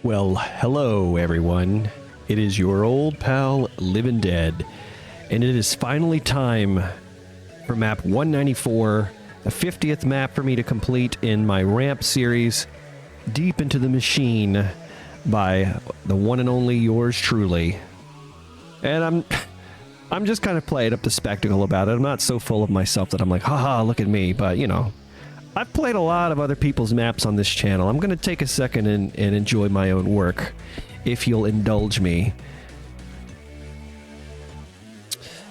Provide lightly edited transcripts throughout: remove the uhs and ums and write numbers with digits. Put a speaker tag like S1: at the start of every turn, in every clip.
S1: Well, hello everyone. It is your old pal Living Dead, and it is finally time for map 194, the 50th map for me to complete in my ramp series, Deep into the Machine, by the one and only yours truly. And I'm just kind of playing up the spectacle about it. I'm not so full of myself that I'm like, haha, look at me, but you know, I've played a lot of other people's maps on this channel. I'm going to take a second and enjoy my own work, if you'll indulge me.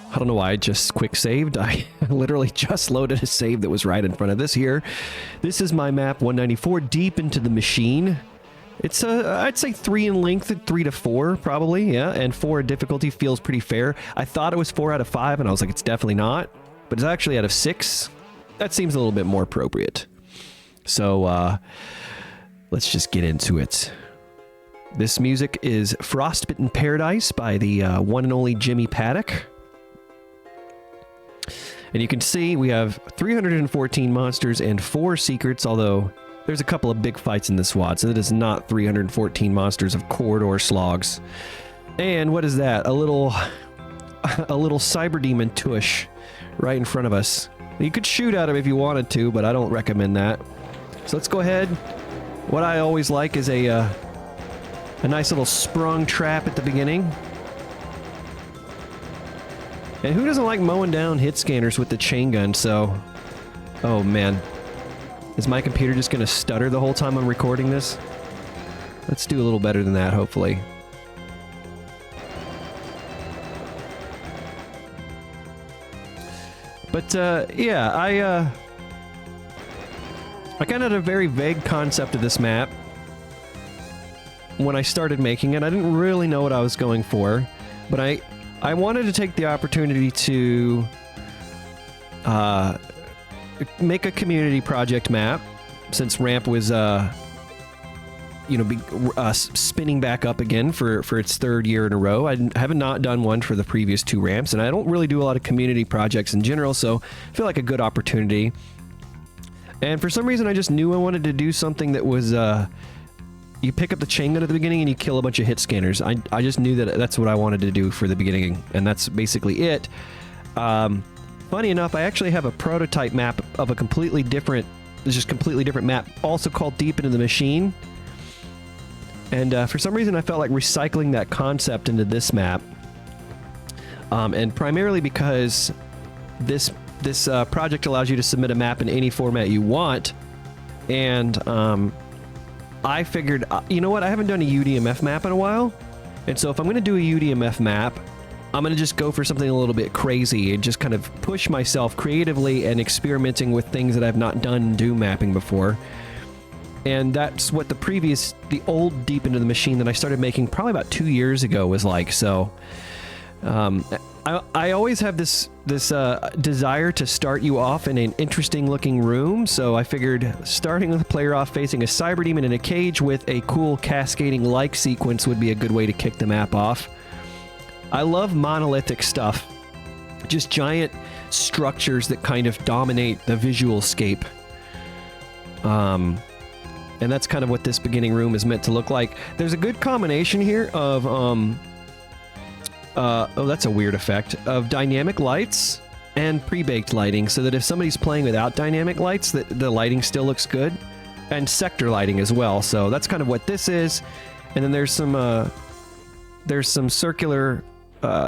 S1: I don't know why I just quick saved. I literally just loaded a save that was right in front of this here. This is my map 194, Deep into the Machine. It's, I'd say 3 in length, 3 to 4, probably, yeah, and 4 in difficulty feels pretty fair. I thought it was 4 out of 5, and I was like, it's definitely not, but it's actually out of 6. That seems a little bit more appropriate. So, let's just get into it. This music is Frostbitten Paradise by the one and only Jimmy Paddock. And you can see we have 314 monsters and 4 secrets, although there's a couple of big fights in this WOD, so it is not 314 monsters of corridor slogs. And what is that? A little cyber demon tush right in front of us. You could shoot at him if you wanted to, but I don't recommend that. So let's go ahead. What I always like is a nice little sprung trap at the beginning. And who doesn't like mowing down hit scanners with the chain gun? So, oh man. Is my computer just going to stutter the whole time I'm recording this? Let's do a little better than that, hopefully. But, yeah, I kind of had a very vague concept of this map when I started making it. I didn't really know what I was going for, but I wanted to take the opportunity to make a community project map, since ramp was you know, spinning back up again for its 3rd year in a row. I have not done one for the previous 2 ramps, and I don't really do a lot of community projects in general, so I feel like a good opportunity. And for some reason, I just knew I wanted to do something that was, you pick up the chain gun at the beginning and you kill a bunch of hit scanners. I just knew that that's what I wanted to do for the beginning, and that's basically it. Funny enough, I actually have a prototype map of a completely different map, also called Deep into the Machine. And for some reason, I felt like recycling that concept into this map. And primarily because this project allows you to submit a map in any format you want. And I figured, you know what, I haven't done a UDMF map in a while. And so if I'm going to do a UDMF map, I'm going to just go for something a little bit crazy and just kind of push myself creatively and experimenting with things that I've not done in Doom mapping before. And that's what the old Deep into the Machine that I started making probably about 2 years ago was like. So, I always have this desire to start you off in an interesting looking room. So I figured starting with the player off facing a cyber demon in a cage with a cool cascading like sequence would be a good way to kick the map off. I love monolithic stuff, just giant structures that kind of dominate the visual scape. And that's kind of what this beginning room is meant to look like. There's a good combination here of, oh, that's a weird effect, of dynamic lights and pre-baked lighting, so that if somebody's playing without dynamic lights, the lighting still looks good. And sector lighting as well, so that's kind of what this is. And then there's some circular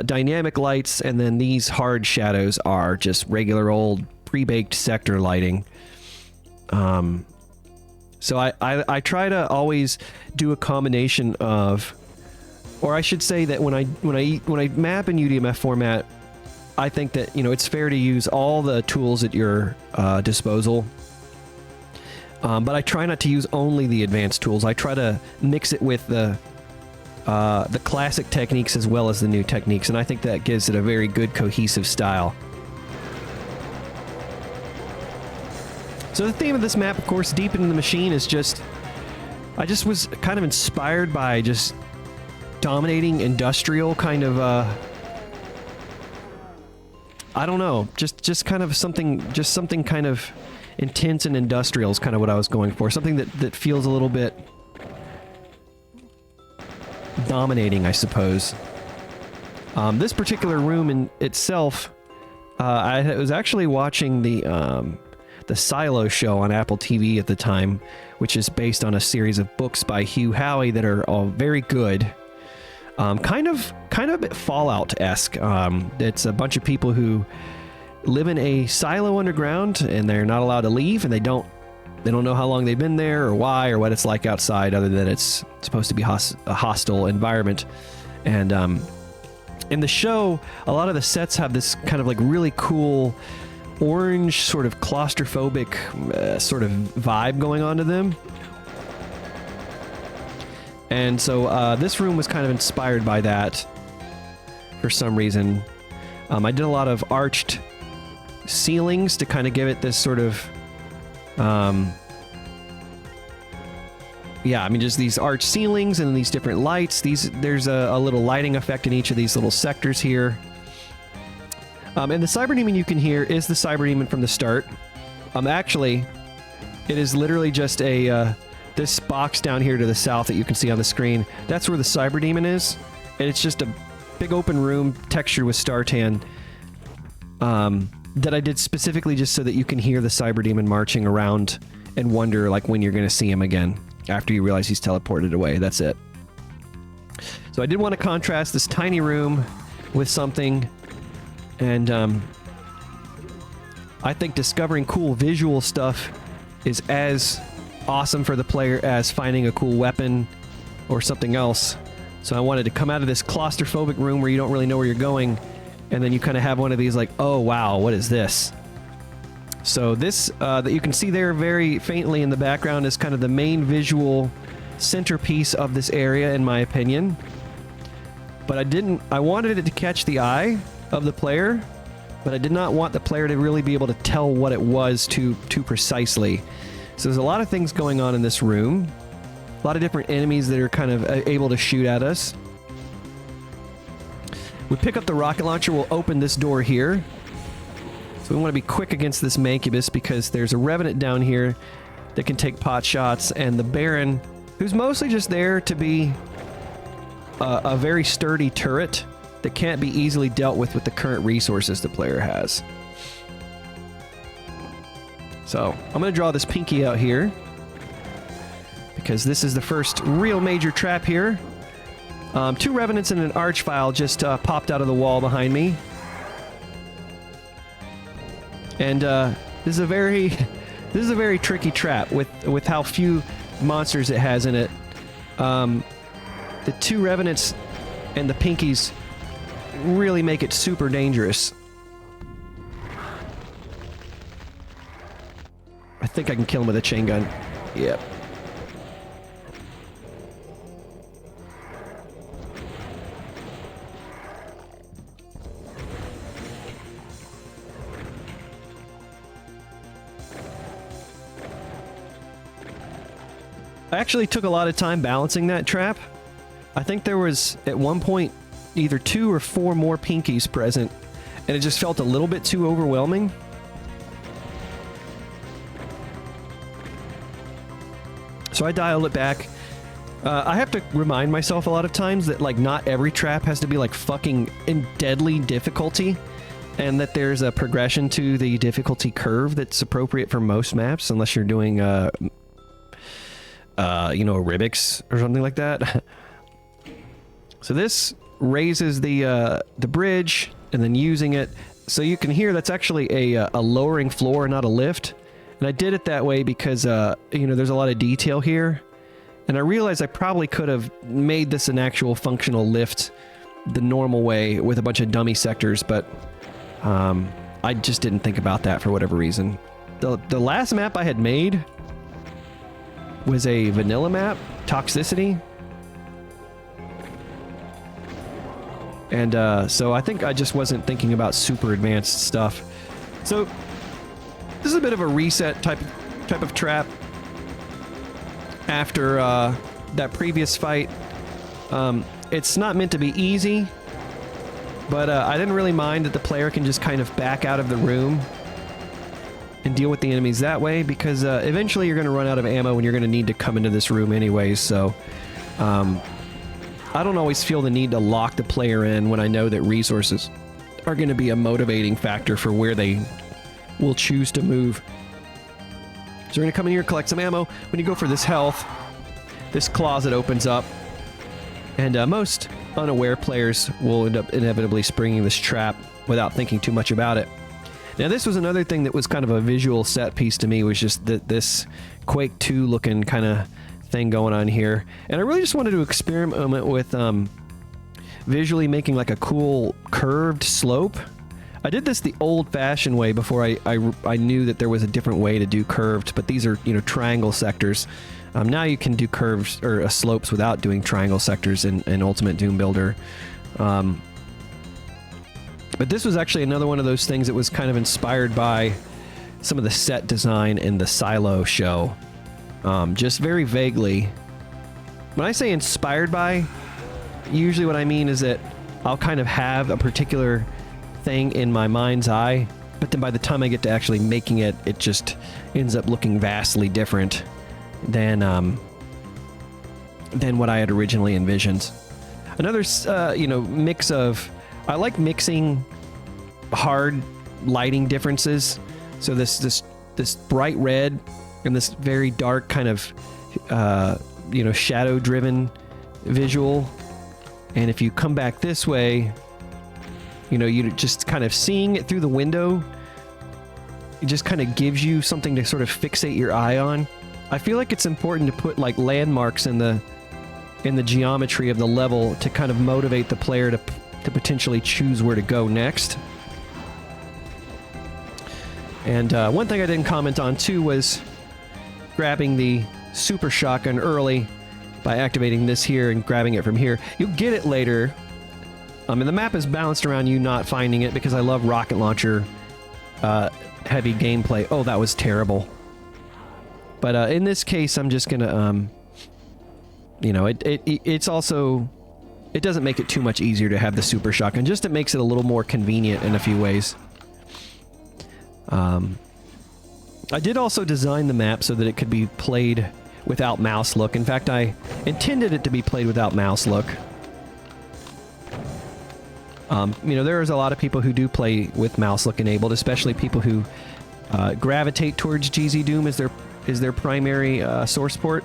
S1: dynamic lights, and then these hard shadows are just regular old pre-baked sector lighting. So I try to always do a combination of, or I should say that when I map in UDMF format, I think that, you know, it's fair to use all the tools at your disposal. But I try not to use only the advanced tools. I try to mix it with the classic techniques as well as the new techniques, and I think that gives it a very good cohesive style. So the theme of this map, of course, Deep into the Machine, is just, I just was kind of inspired by just dominating industrial kind of, I don't know, just kind of something kind of intense and industrial is kind of what I was going for. Something that feels a little bit dominating, I suppose. This particular room in itself, I was actually watching the Silo show on Apple TV at the time, which is based on a series of books by Hugh Howey that are all very good. Kind of a bit Fallout-esque. It's a bunch of people who live in a silo underground, and they're not allowed to leave, and they don't know how long they've been there or why or what it's like outside, other than it's supposed to be a hostile environment. And in the show, a lot of the sets have this kind of like really cool orange, sort of claustrophobic sort of vibe going on to them. And so this room was kind of inspired by that for some reason. I did a lot of arched ceilings to kind of give it this sort of yeah, I mean, just these arched ceilings and these different lights. There's a little lighting effect in each of these little sectors here. And the cyber demon you can hear is the cyber demon from the start. Actually, it is literally just this box down here to the south that you can see on the screen. That's where the cyber demon is, and it's just a big open room textured with Startan that I did specifically just so that you can hear the cyber demon marching around and wonder like when you're going to see him again after you realize he's teleported away. That's it. So I did want to contrast this tiny room with something, and I think discovering cool visual stuff is as awesome for the player as finding a cool weapon or something else. So I wanted to come out of this claustrophobic room where you don't really know where you're going, and then you kind of have one of these like, oh wow, what is this? So this that you can see there very faintly in the background is kind of the main visual centerpiece of this area, in my opinion. But I wanted it to catch the eye of the player, but I did not want the player to really be able to tell what it was too precisely. So there's a lot of things going on in this room. A lot of different enemies that are kind of able to shoot at us. We pick up the rocket launcher, we'll open this door here. So we want to be quick against this Mancubus because there's a Revenant down here that can take pot shots, and the Baron, who's mostly just there to be a very sturdy turret that can't be easily dealt with the current resources the player has. So I'm going to draw this Pinky out here because this is the first real major trap here. 2 Revenants and an Archvile just popped out of the wall behind me. And this is a very tricky trap with how few monsters it has in it. The 2 Revenants and the Pinkies really make it super dangerous. I think I can kill him with a chain gun. Yep. I actually took a lot of time balancing that trap. I think there was, at one point, either 2 or 4 more Pinkies present, and it just felt a little bit too overwhelming. So I dialed it back. I have to remind myself a lot of times that like not every trap has to be like fucking in deadly difficulty, and that there's a progression to the difficulty curve that's appropriate for most maps, unless you're doing you know, Rubik's or something like that. So this raises the bridge, and then using it, so you can hear that's actually a lowering floor, not a lift. And I did it that way because you know, there's a lot of detail here, and I realized I probably could have made this an actual functional lift the normal way with a bunch of dummy sectors, but I just didn't think about that for whatever reason. The last map I had made was a vanilla map, Toxicity. And so I think I just wasn't thinking about super advanced stuff. So this is a bit of a reset type of trap after that previous fight. It's not meant to be easy, but I didn't really mind that the player can just kind of back out of the room and deal with the enemies that way, because eventually you're going to run out of ammo and you're going to need to come into this room anyways. So I don't always feel the need to lock the player in when I know that resources are going to be a motivating factor for where they will choose to move. So we're going to come in here, collect some ammo. When you go for this health, this closet opens up, and most unaware players will end up inevitably springing this trap without thinking too much about it. Now, this was another thing that was kind of a visual set piece to me, was just this Quake 2 looking kind of thing going on here. And I really just wanted to experiment with visually making like a cool curved slope. I did this the old-fashioned way before I knew that there was a different way to do curved, but these are, you know, triangle sectors. Now you can do curves or slopes without doing triangle sectors in Ultimate Doom Builder. But this was actually another one of those things that was kind of inspired by some of the set design in the Silo show. Just very vaguely. When I say inspired by, usually what I mean is that I'll kind of have a particular thing in my mind's eye, but then by the time I get to actually making it, it just ends up looking vastly different than what I had originally envisioned. Another, you know, mix of... I like mixing hard lighting differences. So this bright red and this very dark kind of, you know, shadow-driven visual. And if you come back this way, you know, you just kind of seeing it through the window, it just kind of gives you something to sort of fixate your eye on. I feel like it's important to put like landmarks in the geometry of the level to kind of motivate the player to potentially choose where to go next. And one thing I didn't comment on too was grabbing the super shotgun early by activating this here and grabbing it from here. You'll get it later. And the map is balanced around you not finding it because I love rocket launcher heavy gameplay. Oh, that was terrible. But in this case, I'm just gonna, you know, it's also... It doesn't make it too much easier to have the super shotgun, just it makes it a little more convenient in a few ways. I did also design the map so that it could be played without mouse look. In fact, I intended it to be played without mouse look. You know, there's a lot of people who do play with mouse look enabled, especially people who gravitate towards GZ Doom as their primary source port.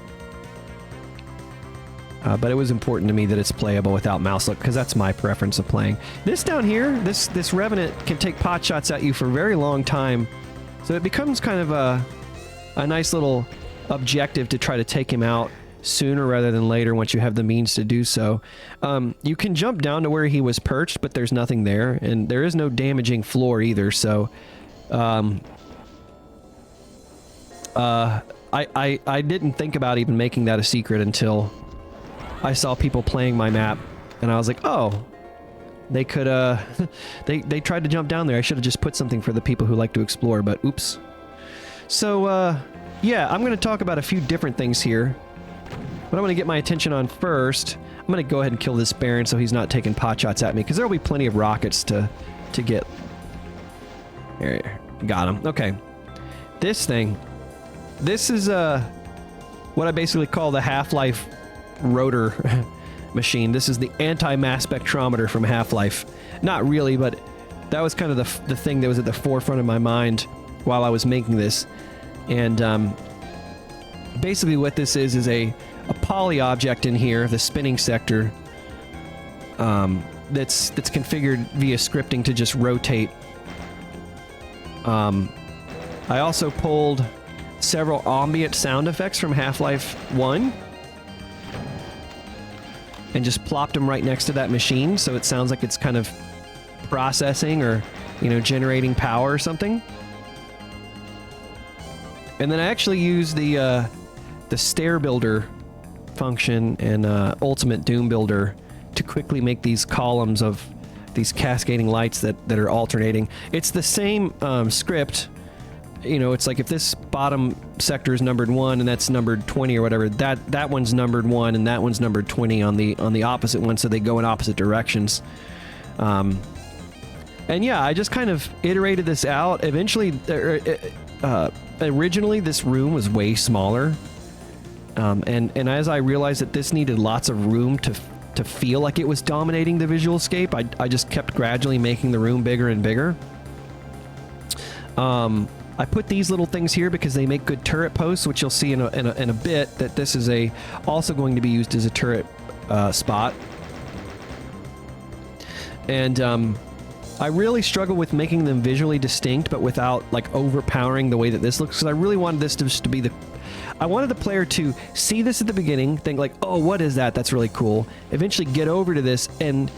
S1: But it was important to me that it's playable without mouse look, because that's my preference of playing. This down here, this Revenant can take pot shots at you for a very long time, so it becomes kind of a nice little objective to try to take him out sooner rather than later once you have the means to do so. You can jump down to where he was perched, but there's nothing there, and there is no damaging floor either, so... I didn't think about even making that a secret until I saw people playing my map, and I was like, oh, they could, they tried to jump down there. I should have just put something for the people who like to explore, but oops. So, yeah, I'm going to talk about a few different things here. What I'm going to get my attention on first, I'm going to go ahead and kill this Baron so he's not taking pot shots at me, because there will be plenty of rockets to get. There, got him. Okay. This thing, this is, what I basically call the Half-Life rotor machine. This is the anti-mass spectrometer from Half-Life. Not really, but that was kind of the thing that was at the forefront of my mind while I was making this. And basically what this is a poly object in here, the spinning sector, that's configured via scripting to just rotate. I also pulled several ambient sound effects from Half-Life 1 and just plopped them right next to that machine, so it sounds like it's kind of processing or, you know, generating power or something. And then I actually used the stair builder function in Ultimate Doom Builder to quickly make these columns of these cascading lights that are alternating. It's the same script. You know, it's like if this bottom sector is numbered 1 and that's numbered 20 or whatever, that one's numbered 1 and that one's numbered 20 on the opposite one, so they go in opposite directions. And yeah, I just kind of iterated this out. Eventually, originally this room was way smaller, and as I realized that this needed lots of room to feel like it was dominating the visual scape. I just kept gradually making the room bigger and bigger. I put these little things here because they make good turret posts, which you'll see in a bit that this is also going to be used as a turret spot. And I really struggle with making them visually distinct, but without like overpowering the way that this looks. Because I really wanted this to be I wanted the player to see this at the beginning, think like, oh, what is that? That's really cool. Eventually get over to this and,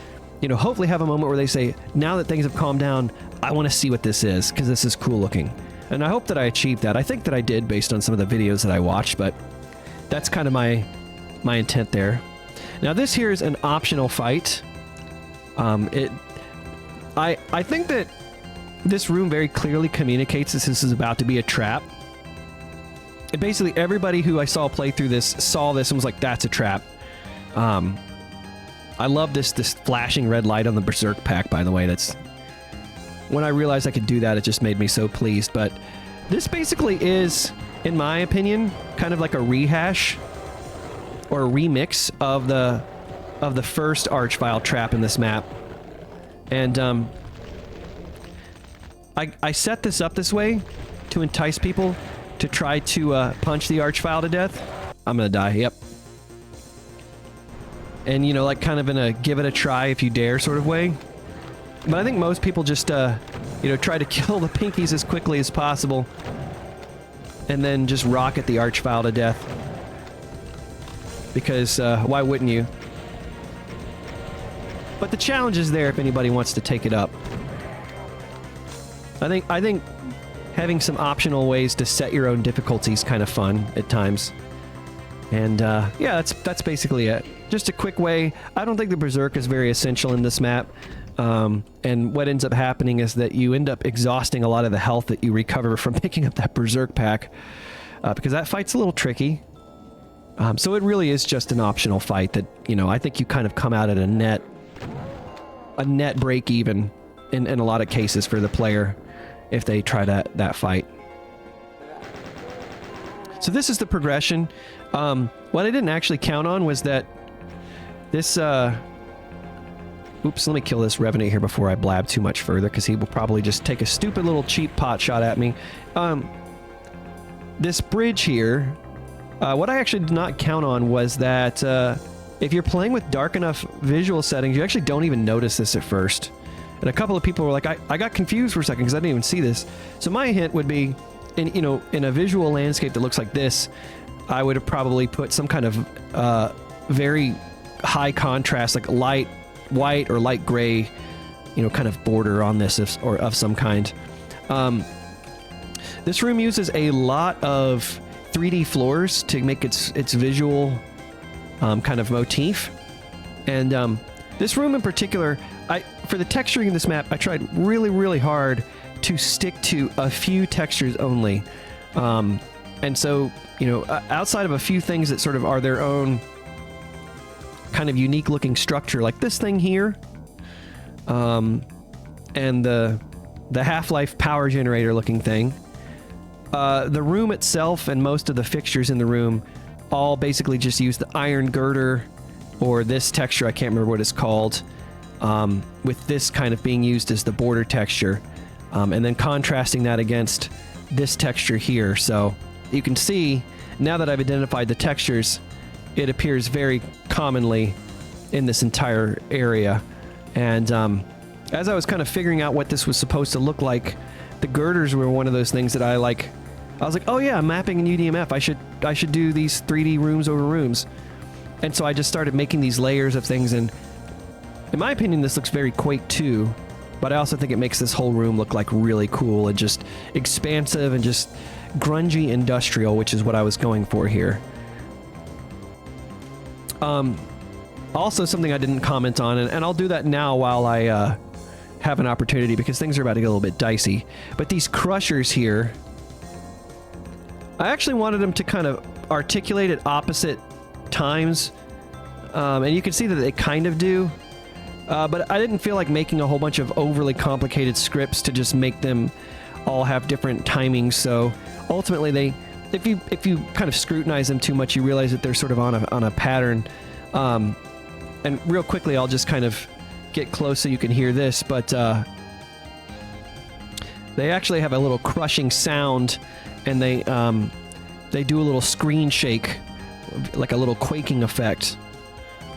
S1: you know, hopefully have a moment where they say, now that things have calmed down, I want to see what this is because this is cool looking. And I hope that I achieved that. I think that I did based on some of the videos that I watched, but that's kind of my intent there. Now this here is an optional fight. I think that this room very clearly communicates this is about to be a trap. And basically everybody who I saw play through this saw this and was like, that's a trap. I love this flashing red light on the Berserk pack, by the way. That's when I realized I could do that, it just made me so pleased. But this basically is, in my opinion, kind of like a rehash or a remix of the first Archvile trap in this map. And I set this up this way to entice people to try to punch the Archvile to death. I'm gonna die, yep. And, you know, like kind of in a give it a try if you dare sort of way. But I think most people just, you know, try to kill the pinkies as quickly as possible. And then just rocket the Archvile to death. Because, why wouldn't you? But the challenge is there if anybody wants to take it up. I think having some optional ways to set your own difficulty is kind of fun at times. And, yeah, that's basically it. Just a quick way. I don't think the Berserk is very essential in this map. And what ends up happening is that you end up exhausting a lot of the health that you recover from picking up that Berserk pack. Because that fight's a little tricky. So it really is just an optional fight that, you know, I think you kind of come out at a net break even in a lot of cases for the player if they try that fight. So this is the progression. What I didn't actually count on was that this, oops, let me kill this Revenant here before I blab too much further, because he will probably just take a stupid little cheap pot shot at me. This bridge here, what I actually did not count on was that if you're playing with dark enough visual settings, you actually don't even notice this at first. And a couple of people were like, I got confused for a second because I didn't even see this. So my hint would be, in a visual landscape that looks like this, I would have probably put some kind of very high contrast, like light white or light gray, kind of border on this or of some kind. This room uses a lot of 3D floors to make its visual kind of motif. And this room in particular, for the texturing of this map, I tried really, really hard to stick to a few textures only. And so, outside of a few things that sort of are their own kind of unique looking structure, like this thing here, and the Half-Life power generator looking thing, the room itself and most of the fixtures in the room all basically just use the iron girder or this texture, I can't remember what it's called, with this kind of being used as the border texture, and then contrasting that against this texture here. So you can see, now that I've identified the textures, it appears very commonly in this entire area. And as I was kind of figuring out what this was supposed to look like, the girders were one of those things that I was like, oh yeah, I'm mapping in UDMF. I should do these 3D rooms over rooms. And so I just started making these layers of things, and in my opinion, this looks very Quake 2, but I also think it makes this whole room look like really cool and just expansive and just grungy industrial, which is what I was going for here. Also, something I didn't comment on, and I'll do that now while I have an opportunity, because things are about to get a little bit dicey, but these crushers here, I actually wanted them to kind of articulate at opposite times, and you can see that they kind of do, but I didn't feel like making a whole bunch of overly complicated scripts to just make them all have different timings. So ultimately, if you kind of scrutinize them too much, you realize that they're sort of on a pattern. and real quickly, I'll just kind of get close so you can hear this, but they actually have a little crushing sound, and they do a little screen shake, like a little quaking effect,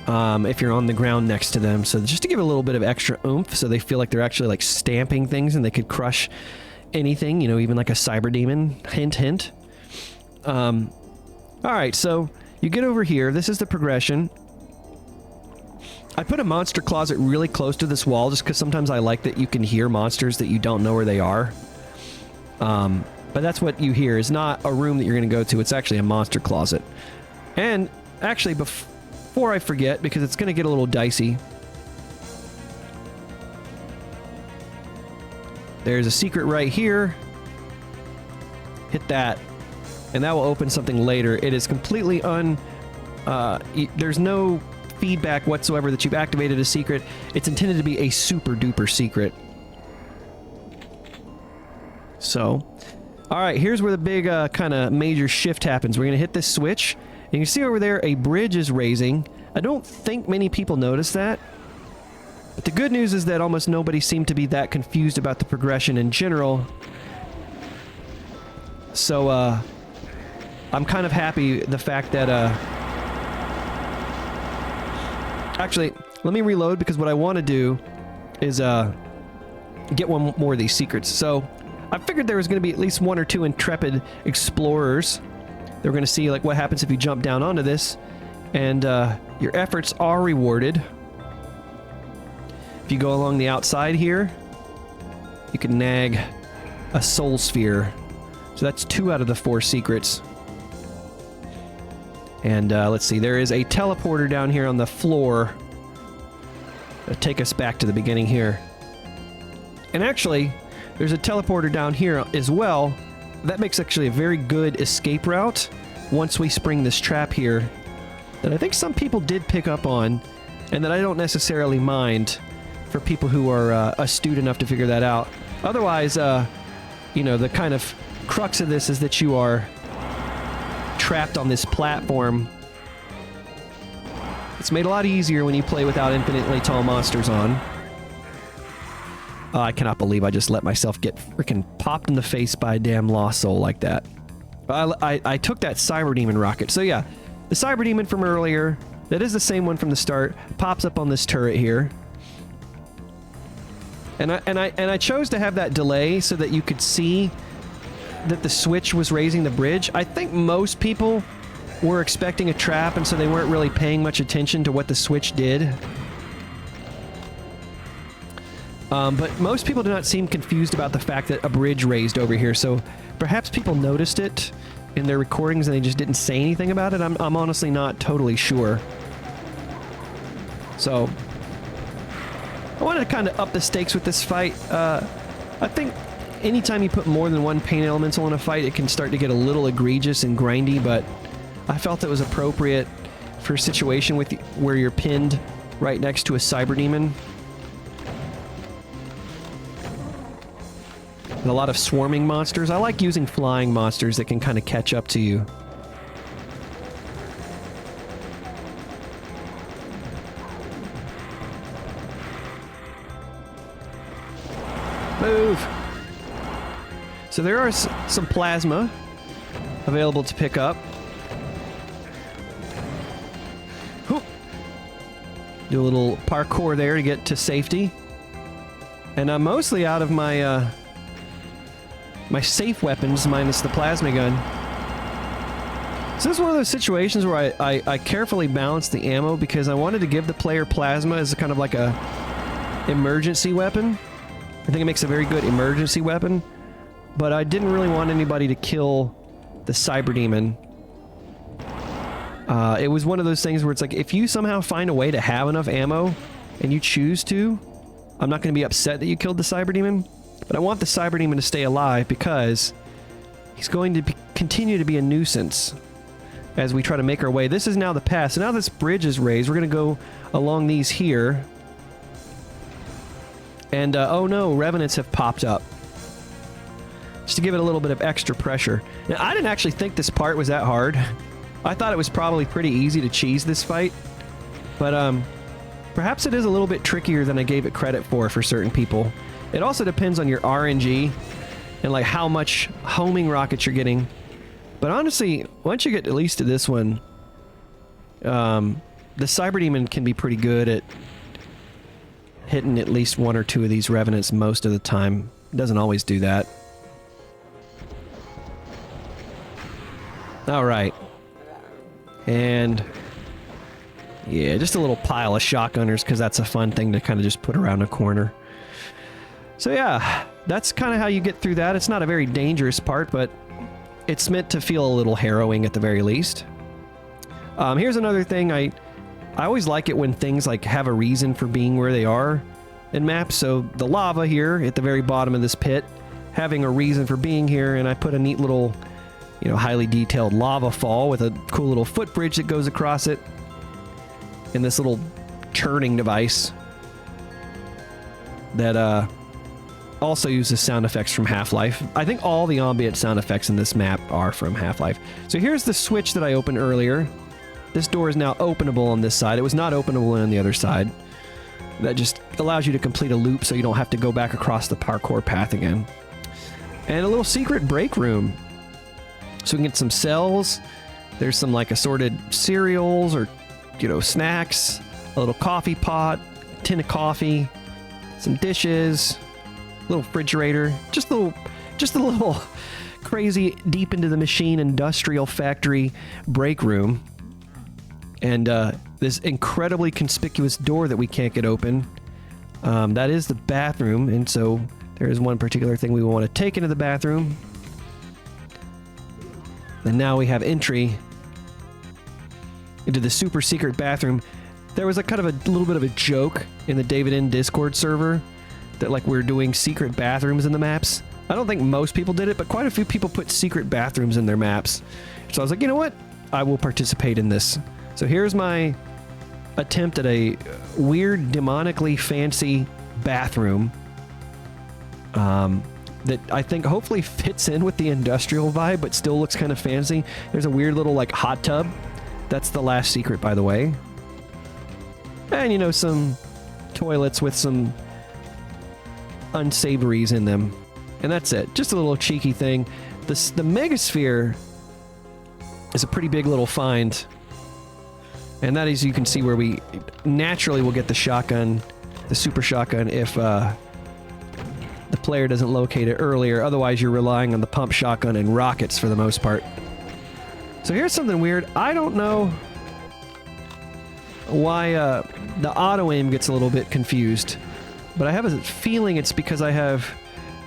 S1: if you're on the ground next to them. So just to give it a little bit of extra oomph, so they feel like they're actually like stamping things and they could crush anything, you know, even like a cyber demon. Hint, hint. All right, so you get over here. This is the progression. I put a monster closet really close to this wall just because sometimes I like that you can hear monsters that you don't know where they are. But that's what you hear. Is not a room that you're going to go to. It's actually a monster closet. And actually, before I forget, because it's going to get a little dicey, there's a secret right here. Hit that, and that will open something later. It is completely there's no feedback whatsoever that you've activated a secret. It's intended to be a super duper secret. So, all right, here's where the big kind of major shift happens. We're going to hit this switch. And you can see over there a bridge is raising. I don't think many people notice that. But the good news is that almost nobody seemed to be that confused about the progression in general. So, I'm kind of happy the fact that, actually, let me reload, because what I want to do is, get one more of these secrets. So, I figured there was going to be at least one or two intrepid explorers. They're going to see like what happens if you jump down onto this, and your efforts are rewarded. If you go along the outside here, you can nag a soul sphere. So that's 2 out of the 4 secrets. And let's see, there is a teleporter down here on the floor. That'll take us back to the beginning here. And actually, there's a teleporter down here as well. That makes actually a very good escape route once we spring this trap here, that I think some people did pick up on, and that I don't necessarily mind for people who are astute enough to figure that out. Otherwise, you know, the kind of crux of this is that you are trapped on this platform. It's made a lot easier when you play without infinitely tall monsters on. I cannot believe I just let myself get freaking popped in the face by a damn lost soul like that. I took that Cyber Demon rocket. So yeah, the Cyber Demon from earlier, that is the same one from the start, pops up on this turret here. And I chose to have that delay so that you could see that the switch was raising the bridge. I think most people were expecting a trap, and so they weren't really paying much attention to what the switch did. But most people do not seem confused about the fact that a bridge raised over here, so perhaps people noticed it in their recordings and they just didn't say anything about it. I'm honestly not totally sure. So, I wanted to kind of up the stakes with this fight. I think anytime you put more than one pain elemental in a fight, it can start to get a little egregious and grindy, but I felt it was appropriate for a situation with where you're pinned right next to a Cyber Demon. And a lot of swarming monsters. I like using flying monsters that can kind of catch up to you. Move! So there are some plasma available to pick up. Whew. Do a little parkour there to get to safety. And I'm mostly out of my my safe weapons minus the plasma gun. So this is one of those situations where I carefully balanced the ammo because I wanted to give the player plasma as a kind of like a emergency weapon. I think it makes a very good emergency weapon, but I didn't really want anybody to kill the Cyber Demon. It was one of those things where it's like, if you somehow find a way to have enough ammo and you choose to, I'm not going to be upset that you killed the Cyber Demon. But I want the Cyber Demon to stay alive because he's going to continue to be a nuisance as we try to make our way. This is now the pass. So now this bridge is raised. We're going to go along these here. And, oh no, Revenants have popped up. Just to give it a little bit of extra pressure. Now, I didn't actually think this part was that hard. I thought it was probably pretty easy to cheese this fight. But, perhaps it is a little bit trickier than I gave it credit for certain people. It also depends on your RNG and like how much homing rockets you're getting. But honestly, once you get at least to this one, the Cyber Demon can be pretty good at hitting at least one or two of these Revenants most of the time. It doesn't always do that. Alright. And yeah, just a little pile of shotgunners because that's a fun thing to kind of just put around a corner. So yeah, that's kind of how you get through that. It's not a very dangerous part, but it's meant to feel a little harrowing at the very least. Here's another thing. I always like it when things like have a reason for being where they are in maps. So the lava here at the very bottom of this pit, having a reason for being here, and I put a neat little, you know, highly detailed lava fall with a cool little footbridge that goes across it, and this little churning device that also uses sound effects from Half-Life. I think all the ambient sound effects in this map are from Half-Life. So here's the switch that I opened earlier. This door is now openable on this side. It was not openable on the other side. That just allows you to complete a loop so you don't have to go back across the parkour path again. And a little secret break room. So we can get some cells. There's some like assorted cereals or, you know, snacks. A little coffee pot, tin of coffee, some dishes, little refrigerator. Just a little crazy deep into the machine industrial factory break room. And this incredibly conspicuous door that we can't get open. That is the bathroom, and so there is one particular thing we want to take into the bathroom. And now we have entry into the super secret bathroom. There was a kind of a little bit of a joke in the David N Discord server that like we're doing secret bathrooms in the maps. I don't think most people did it, but quite a few people put secret bathrooms in their maps. So I was like, you know what? I will participate in this. So here's my attempt at a weird, demonically fancy bathroom that I think hopefully fits in with the industrial vibe, but still looks kind of fancy. There's a weird little like hot tub. That's the last secret, by the way. And, you know, some toilets with some unsavories in them. And that's it. Just a little cheeky thing. The Megasphere is a pretty big little find. And that is, you can see where we naturally will get the shotgun, the super shotgun, if the player doesn't locate it earlier. Otherwise, you're relying on the pump shotgun and rockets for the most part. So here's something weird. I don't know why the auto-aim gets a little bit confused. But I have a feeling it's because I have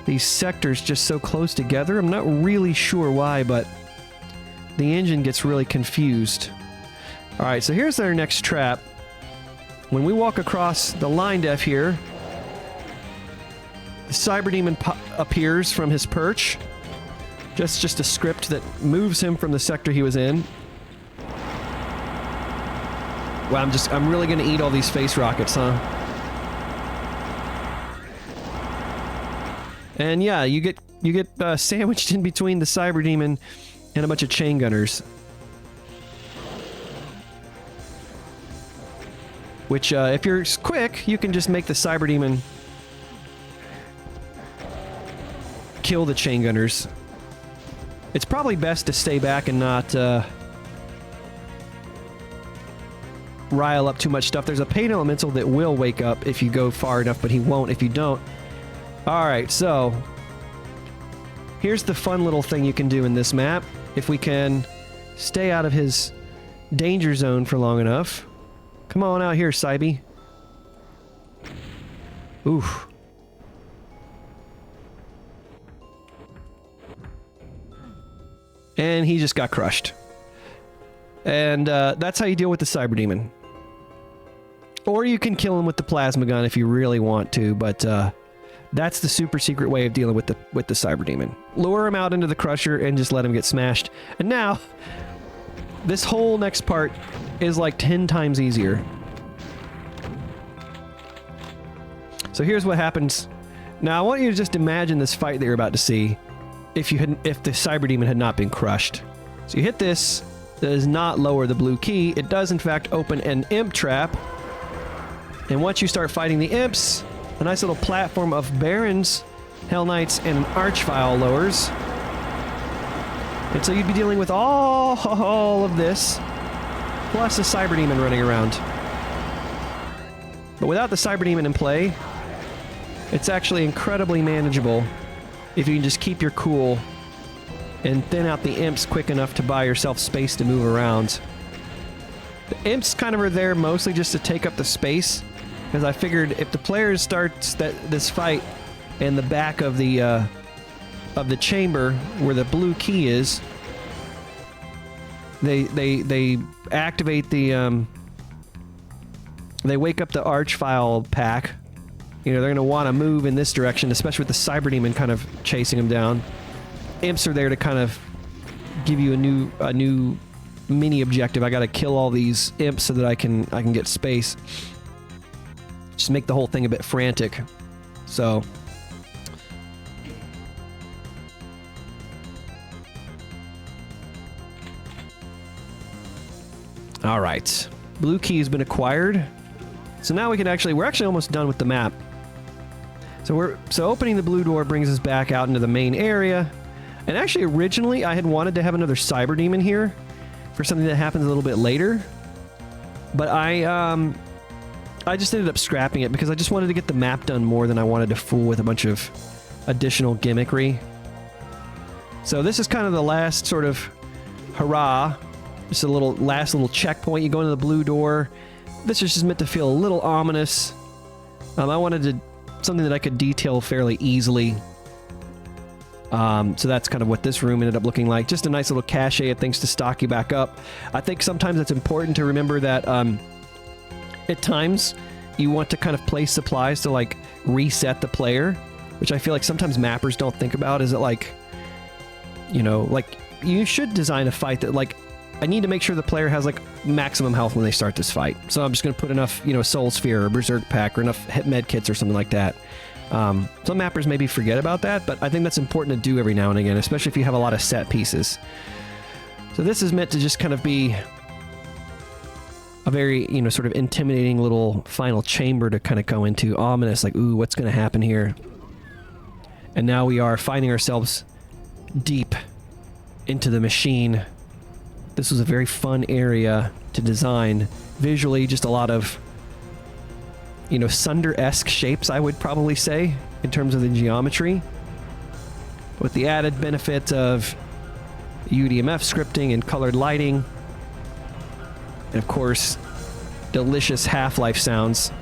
S1: these sectors just so close together. I'm not really sure why, but the engine gets really confused. Alright, so here's our next trap. When we walk across the line def here, the Cyber Demon appears from his perch. Just a script that moves him from the sector he was in. Wow, I'm really gonna eat all these face rockets, huh? And yeah, you get sandwiched in between the Cyber Demon and a bunch of chain gunners. Which, if you're quick, you can just make the Cyber Demon kill the chain gunners. It's probably best to stay back and not rile up too much stuff. There's a pain elemental that will wake up if you go far enough, but he won't if you don't. Alright, so here's the fun little thing you can do in this map. If we can stay out of his danger zone for long enough. Come on out here, Cybe. Oof. And he just got crushed. And that's how you deal with the Cyber Demon. Or you can kill him with the plasma gun if you really want to, but that's the super secret way of dealing with the Cyber Demon. Lure him out into the crusher and just let him get smashed. And now, this whole next part is like 10 times easier. So here's what happens. Now I want you to just imagine this fight that you're about to see if the Cyber Demon had not been crushed. So you hit this, that does not lower the blue key. It does in fact open an imp trap And once you start fighting the imps, a nice little platform of barons, hell knights, and archvile lowers. And so you'd be dealing with all of this, plus a cyber demon running around. But without the cyber demon in play, it's actually incredibly manageable if you can just keep your cool and thin out the imps quick enough to buy yourself space to move around. The imps kind of are there mostly just to take up the space, because I figured if the player starts this fight in the back of the chamber where the blue key is, they activate the they wake up the archvile pack. You know, they're going to want to move in this direction, especially with the cyber demon kind of chasing them down. Imps are there to kind of give you a new mini objective. I got to kill all these imps so that I can get space. Just make the whole thing a bit frantic. So all right, blue key has been acquired. So now we can we're actually almost done with the map. So opening the blue door brings us back out into the main area. And actually originally I had wanted to have another cyber demon here for something that happens a little bit later. But I just ended up scrapping it because I just wanted to get the map done more than I wanted to fool with a bunch of additional gimmickry. So this is kind of the last sort of hurrah. Just a last little checkpoint. You go into the blue door. This is just meant to feel a little ominous. I wanted something that I could detail fairly easily. So that's kind of what this room ended up looking like. Just a nice little cache of things to stock you back up. I think sometimes it's important to remember that at times you want to kind of place supplies to like reset the player, which I feel like sometimes mappers don't think about. Is it like, you know, like you should design a fight that like, I need to make sure the player has like maximum health when they start this fight. So I'm just going to put enough, you know, soul sphere or berserk pack or enough hit med kits or something like that. Some mappers maybe forget about that, but I think that's important to do every now and again, especially if you have a lot of set pieces. So this is meant to just kind of be a very, you know, sort of intimidating little final chamber to kind of go into. Ominous, like, ooh, what's going to happen here? And now we are finding ourselves deep into the machine. This was a very fun area to design. Visually, just a lot of, you know, Sunder-esque shapes, I would probably say, in terms of the geometry. With the added benefit of UDMF scripting and colored lighting. And of course, delicious Half-Life sounds.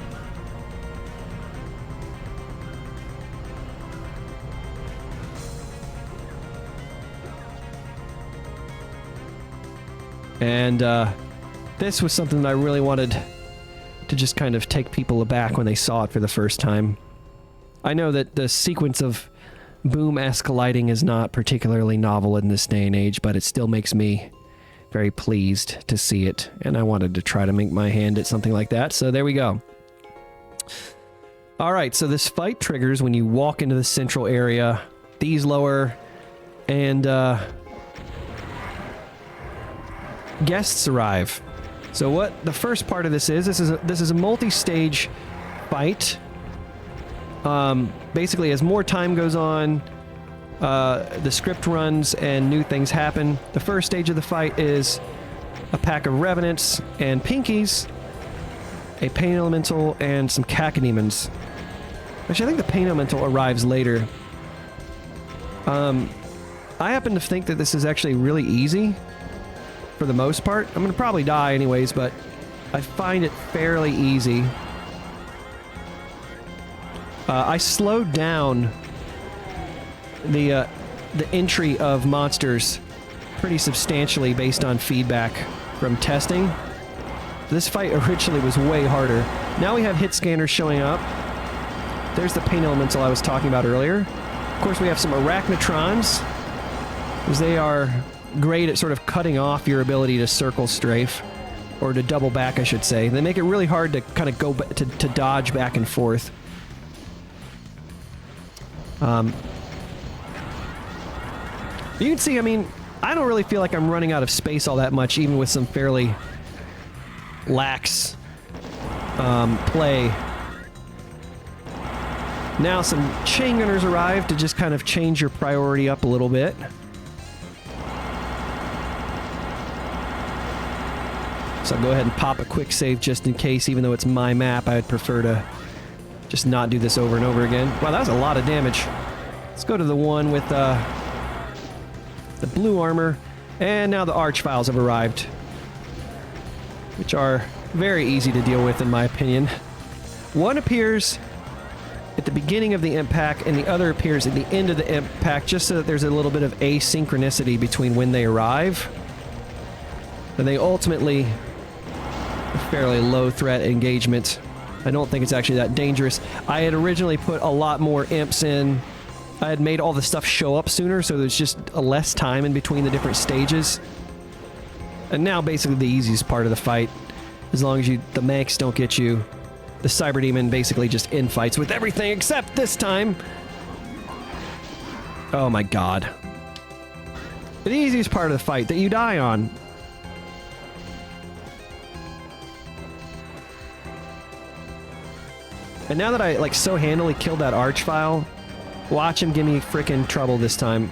S1: And this was something that I really wanted to just kind of take people aback when they saw it for the first time. I know that the sequence of boom-esque lighting is not particularly novel in this day and age, but it still makes me very pleased to see it, and I wanted to try to make my hand at something like that, so there we go. Alright, so this fight triggers when you walk into the central area. These lower, and guests arrive. So what the first part of this is a multi-stage fight. Basically, as more time goes on, the script runs and new things happen. The first stage of the fight is a pack of revenants and pinkies, a pain elemental, and some cacodemons. Actually, I think the pain elemental arrives later. I happen to think that this is actually really easy. For the most part. I'm going to probably die anyways, but I find it fairly easy. I slowed down the entry of monsters pretty substantially based on feedback from testing. This fight originally was way harder. Now we have hit scanners showing up. There's the pain elemental I was talking about earlier. Of course, we have some arachnotrons, because they are great at sort of cutting off your ability to circle strafe, or to double back, I should say. They make it really hard to kind of go to dodge back and forth. You can see, I mean, I don't really feel like I'm running out of space all that much, even with some fairly lax play. Now some chain gunners arrive to just kind of change your priority up a little bit. So I'll go ahead and pop a quick save just in case, even though it's my map, I'd prefer to just not do this over and over again. Wow, that was a lot of damage. Let's go to the one with the blue armor. And now the Archviles have arrived, which are very easy to deal with in my opinion. One appears at the beginning of the imp pack and the other appears at the end of the imp pack, just so that there's a little bit of asynchronicity between when they arrive. And they ultimately a fairly low threat engagement. I don't think it's actually that dangerous. I had originally put a lot more imps in. I had made all the stuff show up sooner, so there's just a less time in between the different stages. And now basically the easiest part of the fight, as long as the Manx don't get you, the Cyber Demon basically just infights with everything except this time. Oh my god. The easiest part of the fight that you die on. And now that I, like, so handily killed that Archvile, watch him give me frickin' trouble this time.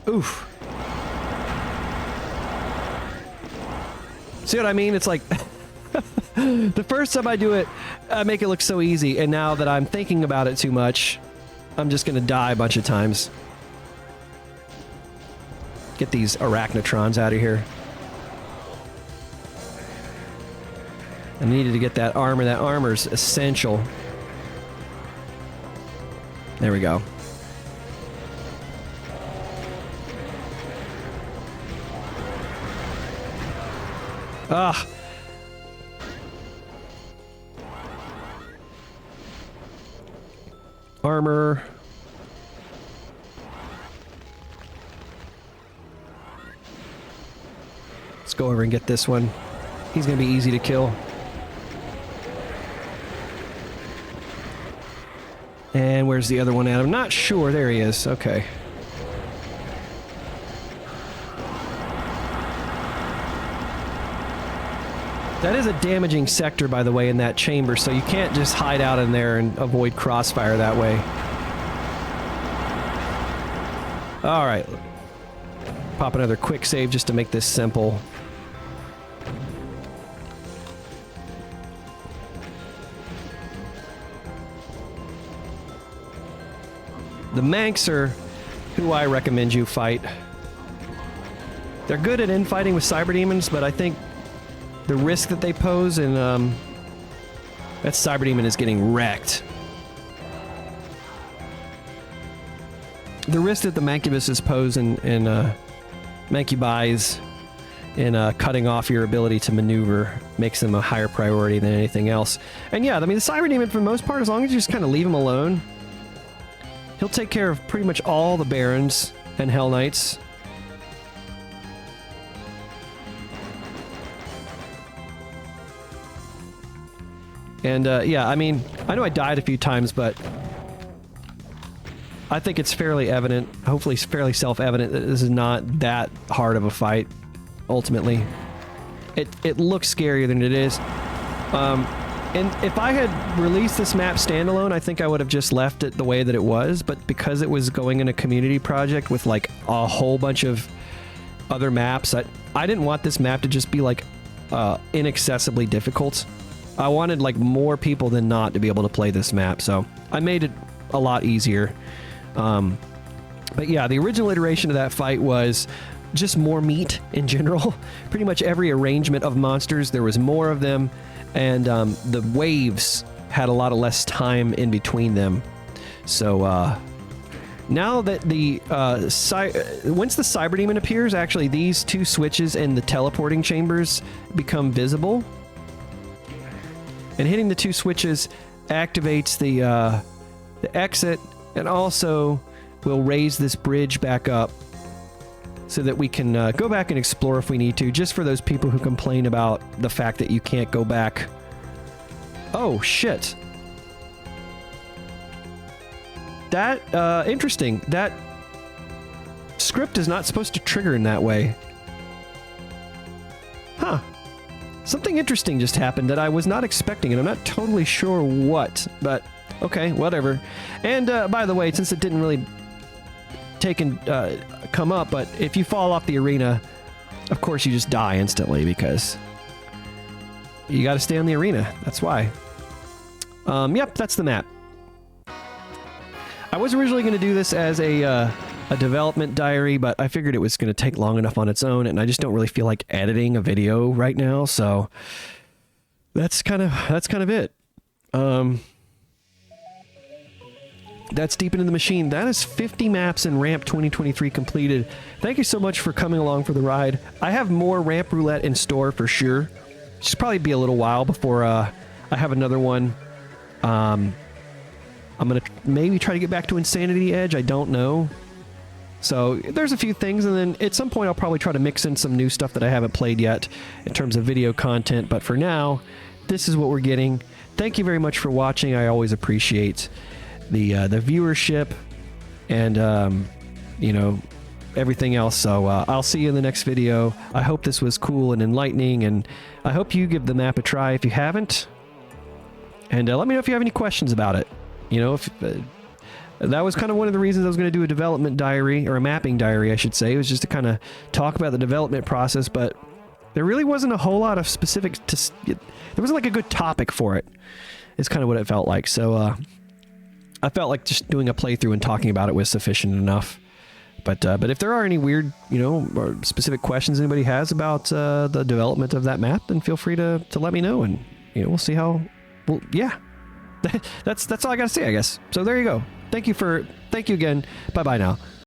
S1: Oof. See what I mean? It's like the first time I do it, I make it look so easy, and now that I'm thinking about it too much, I'm just gonna die a bunch of times. Get these arachnotrons out of here. I needed to get that armor. That armor's essential. There we go. Ah. Armor. Let's go over and get this one. He's gonna be easy to kill. And where's the other one at? I'm not sure. There he is. Okay. That is a damaging sector, by the way, in that chamber, so you can't just hide out in there and avoid crossfire that way. Alright. Pop another quick save just to make this simple. The Manx are who I recommend you fight. They're good at infighting with Cyber Demons, but I think the risk that they pose, and that Cyber Demon is getting wrecked. The risk that the Mancubuses pose and Mancubies in cutting off your ability to maneuver makes them a higher priority than anything else. And yeah, I mean, the Cyber Demon, for the most part, as long as you just kind of leave him alone, he'll take care of pretty much all the Barons and Hell Knights. And, yeah, I mean, I know I died a few times, but I think it's fairly evident, hopefully fairly self-evident, that this is not that hard of a fight, ultimately. It looks scarier than it is. And if I had released this map standalone, I think I would have just left it the way that it was, but because it was going in a community project with, like, a whole bunch of other maps, I didn't want this map to just be, like, inaccessibly difficult. I wanted, like, more people than not to be able to play this map, so I made it a lot easier. But yeah, the original iteration of that fight was just more meat in general. Pretty much every arrangement of monsters, there was more of them, and the waves had a lot of less time in between them. So now that the once the Cyber Demon appears, actually these two switches in the teleporting chambers become visible. And hitting the two switches activates the exit, and also will raise this bridge back up so that we can go back and explore if we need to, just for those people who complain about the fact that you can't go back. Oh, shit. That, interesting. That script is not supposed to trigger in that way. Huh. Something interesting just happened that I was not expecting, and I'm not totally sure what, but okay, whatever. And, by the way, since it didn't really come up, but if you fall off the arena, of course you just die instantly because you got to stay on the arena. That's why. Yep, that's the map. I was originally going to do this as a development diary, but I figured it was going to take long enough on its own, and I just don't really feel like editing a video right now, so that's kind of it. That's Deep Into the Machine. That is 50 maps in Ramp 2023 completed. Thank you so much for coming along for the ride. I have more Ramp Roulette in store for sure. Just probably be a little while before I have another one. I'm going to maybe try to get back to Insanity Edge. I don't know. So there's a few things, and then at some point I'll probably try to mix in some new stuff that I haven't played yet in terms of video content. But for now, this is what we're getting. Thank you very much for watching. I always appreciate the viewership and you know, everything else. So I'll see you in the next video. I hope this was cool and enlightening, and I hope you give the map a try if you haven't. And let me know if you have any questions about it. You know, if that was kind of one of the reasons I was going to do a development diary, or a mapping diary, I should say. It was just to kind of talk about the development process, but there really wasn't a whole lot of specifics to... There wasn't like a good topic for it. It's kind of what it felt like. So I felt like just doing a playthrough and talking about it was sufficient enough. But if there are any weird, you know, or specific questions anybody has about the development of that map, then feel free to let me know, and you know, we'll see how... Well, yeah. That's all I gotta say, I guess. So there you go. Thank you again. Bye-bye now.